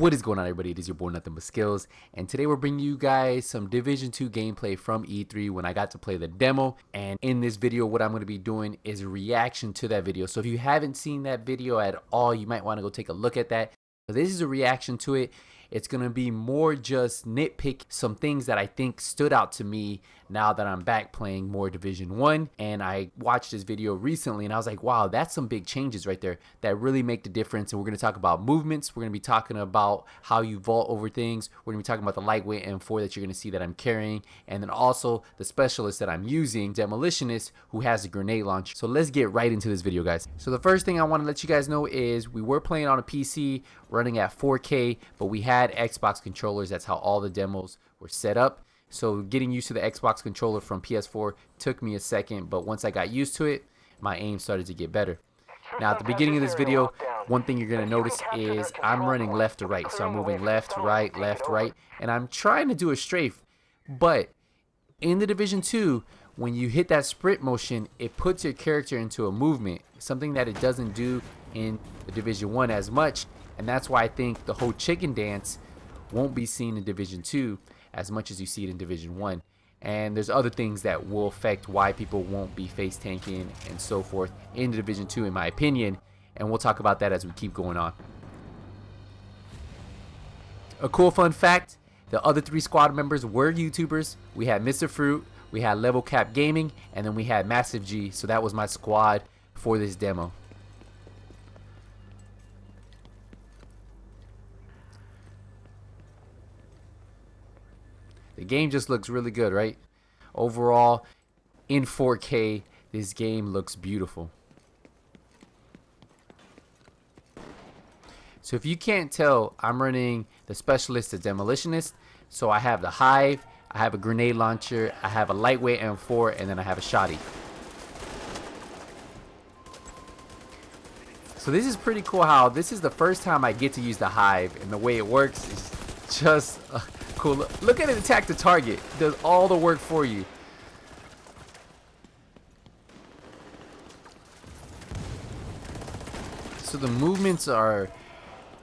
What is going on, everybody? It is your boy Nothing But Skills, and today we're bringing you guys some Division 2 gameplay from E3 when I got to play the demo. And in this video, what I'm going to be doing is a reaction to that video. So if you haven't seen that video at all, you might want to go take a look at that. So this is a reaction to it. It's going to be more just nitpick some things that I think stood out to me now that I'm back playing more Division 1. And I watched this video recently and I was like, wow, that's some big changes right there that really make the difference. And we're going to talk about movements. We're going to be talking about how you vault over things. We're going to be talking about the lightweight M4 that you're going to see that I'm carrying. And then also the specialist that I'm using, Demolitionist, who has a grenade launcher. So let's get right into this video, guys. So the first thing I want to let you guys know is we were playing on a PC running at 4K, but we had Xbox controllers. That's how all the demos were set up. So getting used to the Xbox controller from PS4 took me a second, but once I got used to it, my aim started to get better. Now at the beginning of this video, one thing you're going to notice is I'm running left to right. So I'm moving left, right, and I'm trying to do a strafe. But in the Division 2, when you hit that sprint motion, it puts your character into a movement, something that it doesn't do in the Division 1 as much. And that's why I think the whole chicken dance won't be seen in Division 2 as much as you see it in Division 1. And there's other things that will affect why people won't be face tanking and so forth in Division 2, in my opinion. And we'll talk about that as we keep going on. A cool fun fact, the other 3 squad members were YouTubers. We had Mr. Fruit, we had Level Cap Gaming, and then we had Massive G. So that was my squad for this demo. The game just looks really good, right? Overall, in 4K, this game looks beautiful. So if you can't tell, I'm running the specialist, the demolitionist. So I have the hive, I have a grenade launcher, I have a lightweight M4, and then I have a shotty. So this is pretty cool how this is the first time I get to use the hive, and the way it works is just cool. Look at it attack the target. It does all the work for you. So the movements are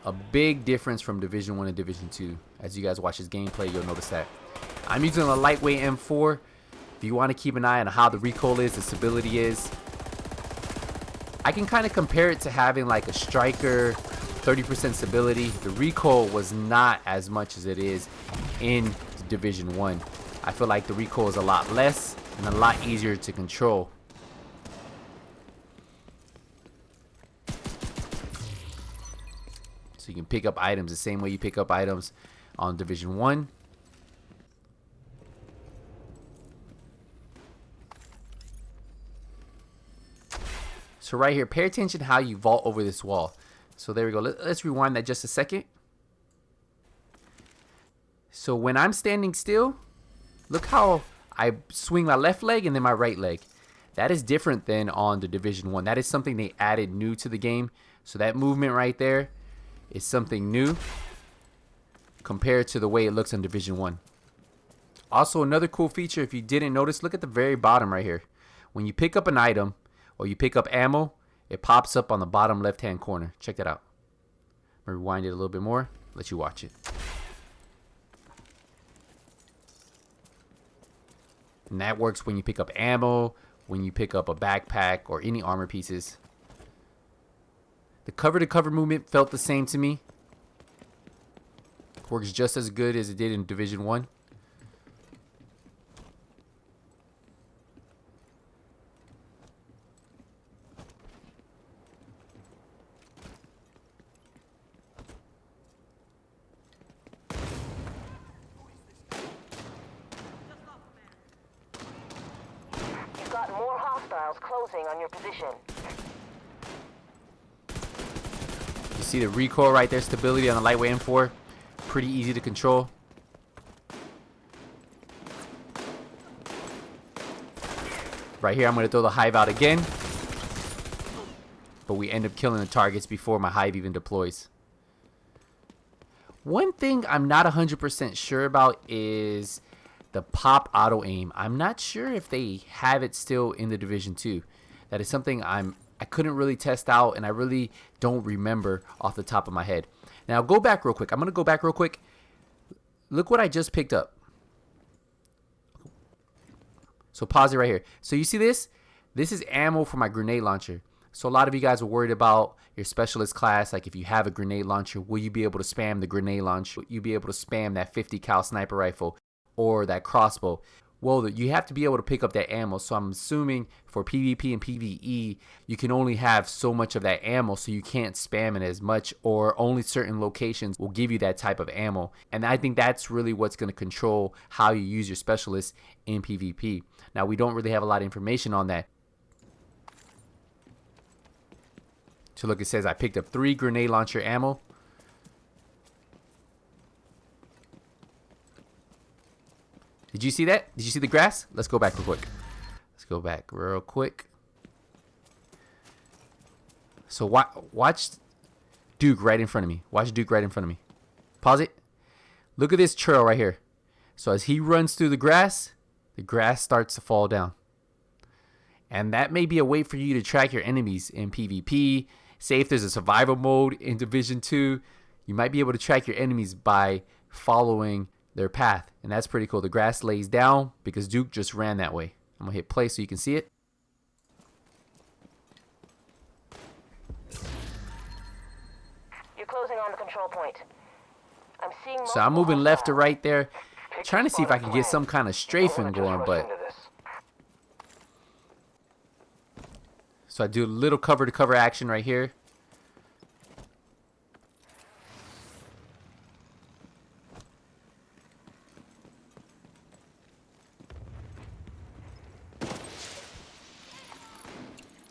a big difference from Division 1 and Division 2. As you guys watch this gameplay, you'll notice that. I'm using a lightweight M4. If you want to keep an eye on how the recoil is, the stability is, I can kind of compare it to having like a striker 30% stability. The recoil was not as much as it is in Division 1. I feel like the recoil is a lot less and a lot easier to control. So you can pick up items the same way you pick up items on Division 1. So right here, pay attention how you vault over this wall. So there we go. Let's rewind that just a second. So when I'm standing still, look how I swing my left leg and then my right leg. That is different than on the Division 1. That is something they added new to the game. So that movement right there is something new compared to the way it looks on Division 1. Also, another cool feature, if you didn't notice, look at the very bottom right here. When you pick up an item or you pick up ammo, it pops up on the bottom left-hand corner. Check that out. I'm gonna rewind it a little bit more. Let you watch it. And that works when you pick up ammo, when you pick up a backpack or any armor pieces. The cover-to-cover movement felt the same to me. Works just as good as it did in Division 1. Got more hostiles closing on your position. You see the recoil right there, stability on the lightweight M4. Pretty easy to control. Right here, I'm going to throw the hive out again. But we end up killing the targets before my hive even deploys. One thing I'm not 100% sure about is the pop auto aim. I'm not sure if they have it still in the Division 2. That is something I I couldn't really test out, and I really don't remember off the top of my head. Now go back real quick. I'm gonna go back real quick. Look what I just picked up. So pause it right here. So you see this? This is ammo for my grenade launcher. So a lot of you guys are worried about your specialist class. Like if you have a grenade launcher, will you be able to spam the grenade launch? Will you be able to spam that 50 cal sniper rifle or that crossbow? Well, you have to be able to pick up that ammo. So I'm assuming for PvP and PvE, you can only have so much of that ammo, so you can't spam it as much, or only certain locations will give you that type of ammo. And I think that's really what's going to control how you use your specialist in PvP. Now, we don't really have a lot of information on that. So look, it says I picked up 3 grenade launcher ammo. Did you see that? Did you see the grass? Let's go back real quick. Let's go back real quick. So watch Duke right in front of me. Watch Duke right in front of me. Pause it. Look at this trail right here. So as he runs through the grass starts to fall down. And that may be a way for you to track your enemies in PvP. Say if there's a survival mode in Division 2, you might be able to track your enemies by following their path, and that's pretty cool. The grass lays down because Duke just ran that way. I'm gonna hit play so you can see it. You're closing on the control point. I'm seeing. So I'm moving left to right there, trying to see if I can get some kind of strafing going, but so I do a little cover to cover action right here.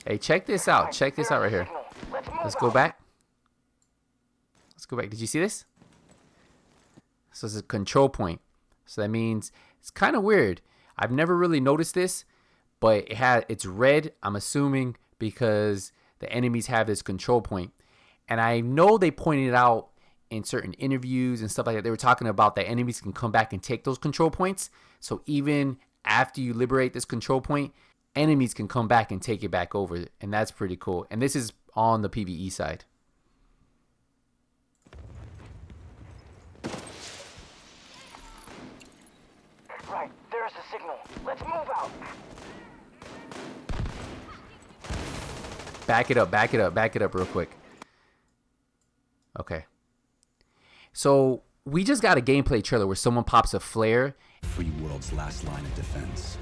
Hey, check this out. Check this out right here. Let's go back. Let's go back. Did you see this? So it's a control point. So that means it's kind of weird. I've never really noticed this, but it's red. I'm assuming because the enemies have this control point. And I know they pointed it out in certain interviews and stuff like that. They were talking about that enemies can come back and take those control points. So even after you liberate this control point, enemies can come back and take it back over, and that's pretty cool. And this is on the PvE side. Right, there's the signal. Let's move out. Back it up, back it up, back it up real quick. Okay. So we just got a gameplay trailer where someone pops a flare. Free world's last line of defense.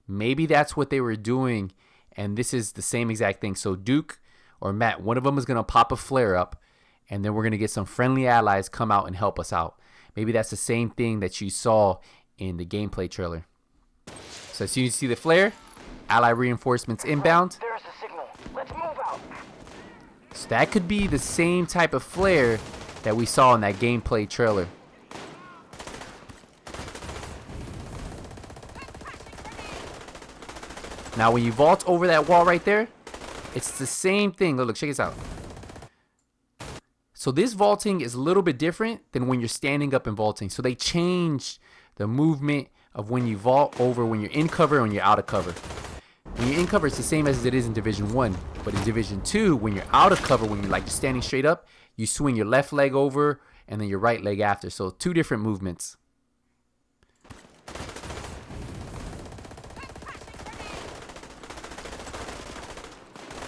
Maybe that's what they were doing, and this is the same exact thing. So Duke or Matt, one of them is going to pop a flare up, and then we're going to get some friendly allies come out and help us out. Maybe that's the same thing that you saw in the gameplay trailer. So as soon as you see the flare, ally reinforcements inbound. There's the signal. Let's move out. So that could be the same type of flare that we saw in that gameplay trailer. Now when you vault over that wall right there, it's the same thing. Look, check this out. So this vaulting is a little bit different than when you're standing up and vaulting. So they changed the movement of when you vault over when you're in cover and when you're out of cover. When you're in cover, it's the same as it is in Division 1. But in Division 2, when you're out of cover, when you're like just standing straight up, you swing your left leg over and then your right leg after. So 2 different movements.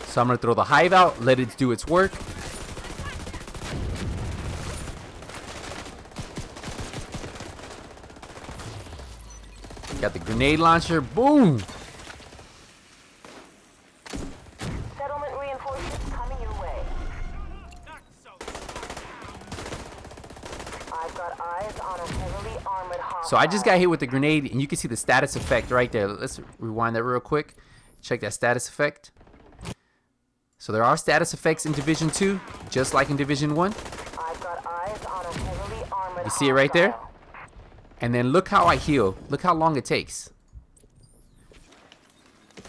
So I'm going to throw the hive out, let it do its work. Got the grenade launcher, boom! Settlement reinforcements coming your way. I've got eyes on a heavily armored hostile. So I just got hit with the grenade, and you can see the status effect right there. Let's rewind that real quick. Check that status effect. So there are status effects in Division 2, just like in Division 1. I've got eyes on a heavily armored You see it right there? hostile. And then look how I heal. Look how long it takes.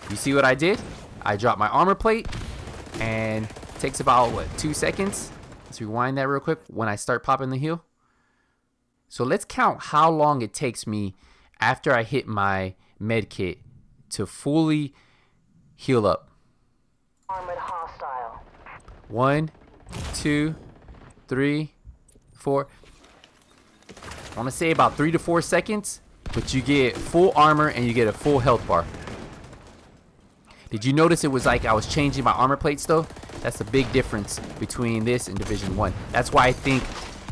You see what I did? I dropped my armor plate, and it takes about, what, 2 seconds? Let's rewind that real quick when I start popping the heal. So let's count how long it takes me after I hit my med kit to fully heal up. Armored hostile. 1, 2, 3, 4. I want to say about 3 to 4 seconds, but you get full armor and you get a full health bar. Did you notice it was like I was changing my armor plates though? That's the big difference between this and Division 1. That's why I think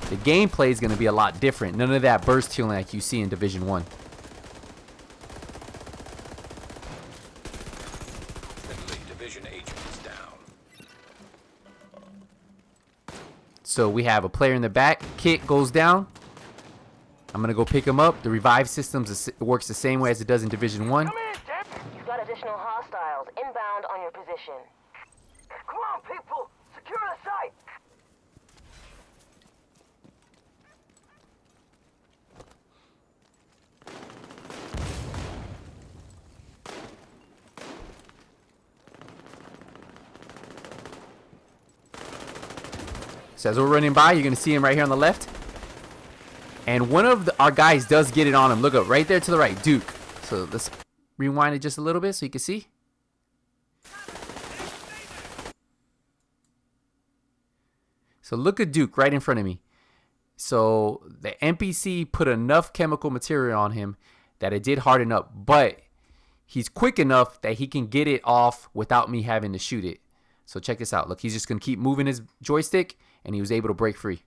the gameplay is going to be a lot different. None of that burst healing like you see in Division 1. Division agent is down. So we have a player in the back. Kit goes down. I'm going to go pick him up. The revive system works the same way as it does in Division 1. Come in, Dip. You've got additional hostiles inbound on your position. Come on, people! Secure the site! So as we're running by, you're going to see him right here on the left. And one of our guys does get it on him. Look up right there to the right, Duke. So let's rewind it just a little bit so you can see. So look at Duke right in front of me. So the NPC put enough chemical material on him that it did harden up. But he's quick enough that he can get it off without me having to shoot it. So check this out. Look, he's just going to keep moving his joystick, and he was able to break free.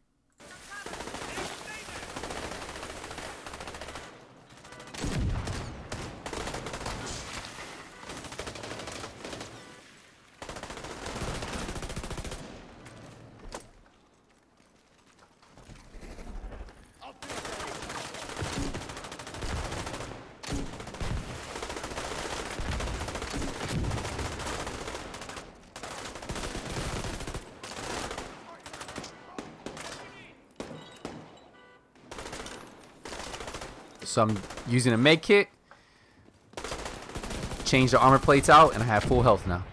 So I'm using a med kit, change the armor plates out, and I have full health now.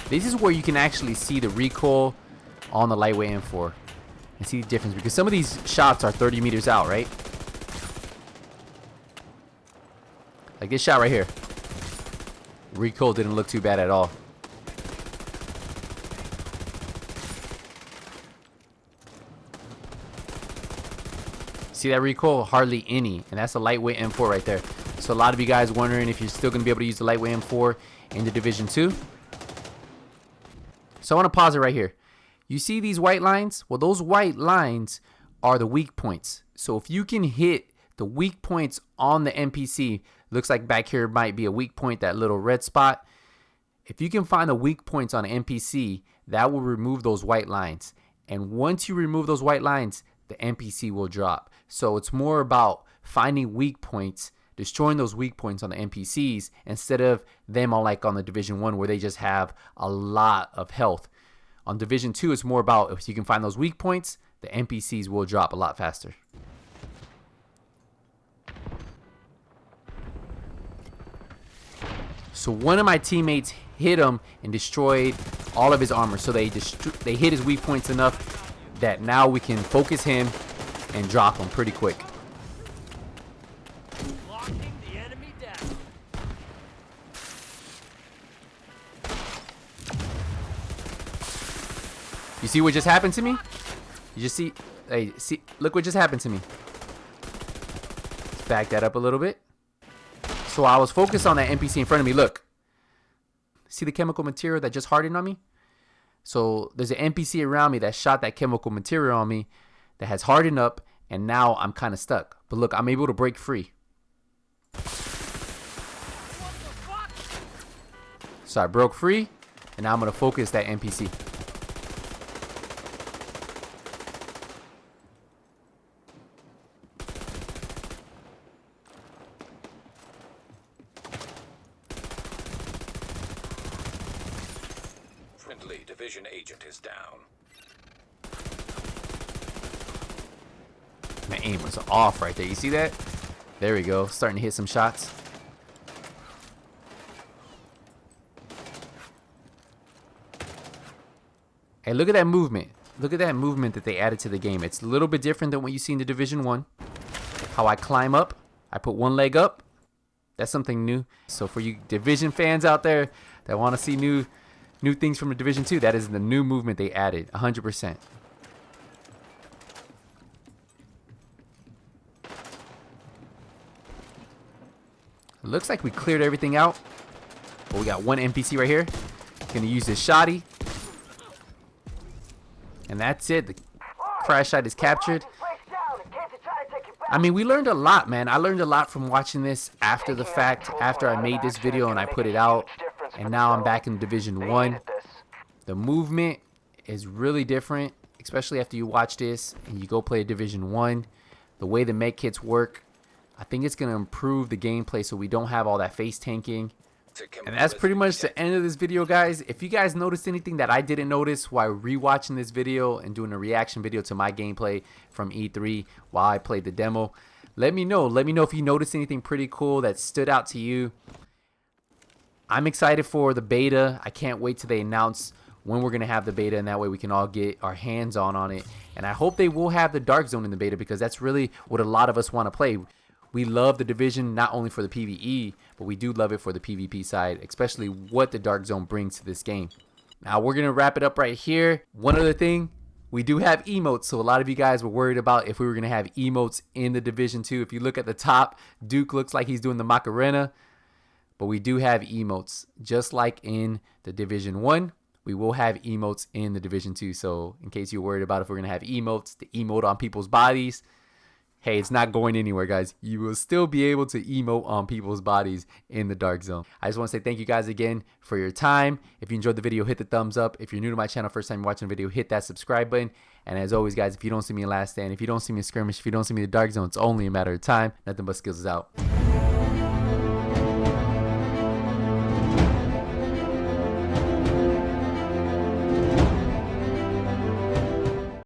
This is where you can actually see the recoil on the lightweight M4. And see the difference, because some of these shots are 30 meters out, right? Like this shot right here. Recoil didn't look too bad at all. See that recoil? Hardly any. And that's a lightweight M4 right there. So a lot of you guys wondering if you're still going to be able to use the lightweight M4 in the Division 2. So I want to pause it right here. You see these white lines? Well, those white lines are the weak points. So if you can hit the weak points on the NPC, looks like back here might be a weak point, that little red spot. If you can find the weak points on an NPC, that will remove those white lines. And once you remove those white lines, the NPC will drop. So it's more about finding weak points, destroying those weak points on the NPCs, instead of them on like on the Division 1 where they just have a lot of health. On Division 2, it's more about if you can find those weak points, the NPCs will drop a lot faster. So one of my teammates hit him and destroyed all of his armor. So they hit his weak points enough that now we can focus him and drop him pretty quick. Locking the enemy down. You see what just happened to me? You just see, hey, see, look what just happened to me. Let's back that up a little bit. So I was focused on that NPC in front of me. Look, see the chemical material that just hardened on me? So there's an NPC around me that shot that chemical material on me that has hardened up, and now I'm kind of stuck. But look, I'm able to break free. So I broke free, and now I'm going to focus that NPC. Friendly division agent is down. My aim was off right there. You see that? There we go. Starting to hit some shots. Hey, look at that movement. Look at that movement that they added to the game. It's a little bit different than what you see in the Division 1. How I climb up. I put one leg up. That's something new. So for you Division fans out there that want to see new things from the Division 2, that is the new movement they added. 100%. It looks like we cleared everything out. But we got one NPC right here. Gonna use this shoddy. And that's it. The crash site is captured. I mean, we learned a lot, man. I learned a lot from watching this after the fact, after I made this video and I put it out. And now I'm back in Division 1. The movement is really different, especially after you watch this and you go play Division 1. The way the medkits work, I think it's going to improve the gameplay so we don't have all that face tanking. And that's pretty much the end of this video, guys. If you guys noticed anything that I didn't notice while rewatching this video and doing a reaction video to my gameplay from E3 while I played the demo, let me know. Let me know if you noticed anything pretty cool that stood out to you. I'm excited for the beta. I can't wait till they announce when we're going to have the beta, and that way we can all get our hands on it. And I hope they will have the Dark Zone in the beta, because that's really what a lot of us want to play. We love the Division not only for the PvE, but we do love it for the PvP side, especially what the Dark Zone brings to this game. Now we're going to wrap it up right here. One other thing, we do have emotes. So a lot of you guys were worried about if we were going to have emotes in the Division 2. If you look at the top, Duke looks like he's doing the Macarena. But we do have emotes. Just like in the Division 1, we will have emotes in the Division 2. So in case you're worried about if we're going to have emotes, the emote on people's bodies, hey, it's not going anywhere, guys. You will still be able to emote on people's bodies in the Dark Zone. I just want to say thank you guys again for your time. If you enjoyed the video, hit the thumbs up. If you're new to my channel, first time watching a video, hit that subscribe button. And as always, guys, if you don't see me in Last Stand, if you don't see me in Skirmish, if you don't see me in the Dark Zone, it's only a matter of time. Nothing but skills is out.